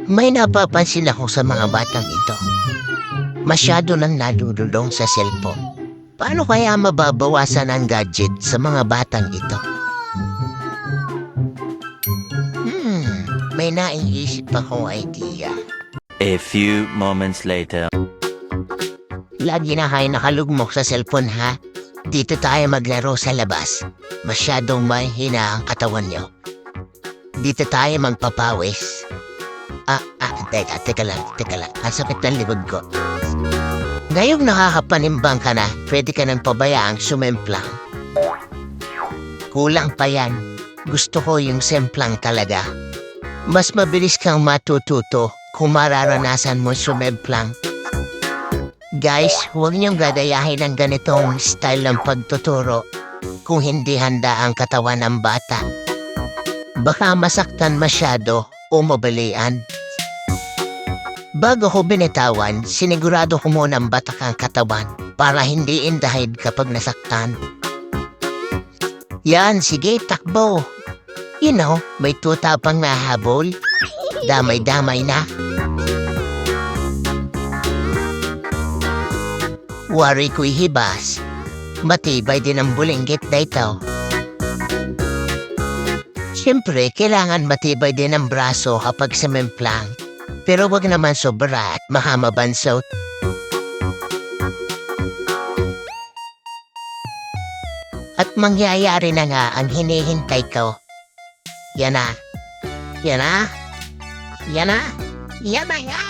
May napapansin ako sa mga batang ito. Masyado nang nadudulong sa cellphone. Paano kaya mababawasan ang gadget sa mga batang ito? May naiisip akong idea. A few moments later. Lagi na kayo nakalugmok sa cellphone ha? Dito tayo maglaro sa labas. Masyadong mahina ang katawan nyo. Dito tayo magpapawis. Teka lang. Ang sakit ng likod ko. Ngayong nakakapanimbang ka na, pwede ka nang pabayaang sumemplang. Kulang pa yan. Gusto ko yung semplang talaga. Mas mabilis kang matututo kung mararanasan mo sumemplang. Guys, huwag niyong gagayahin ang ganitong style ng pagtuturo kung hindi handa ang katawan ng bata. Baka masaktan masyado o mabalian. Bago ko binitawan, sinigurado ko munang batak ang katawan para hindi indahid kapag nasaktan. Yan, sige, takbo. You know, may tuta pang nahabol. Damay-damay na. Wari ko'y hibas. Matibay din ang bulinggit na ito. Siyempre, kailangan matibay din ang braso kapag sumemplang. Pero wag naman sobra at mahamabansot. At mangyayari na nga ang hinihintay ko. Yan na. Yan na. Yan na. Yan na nga.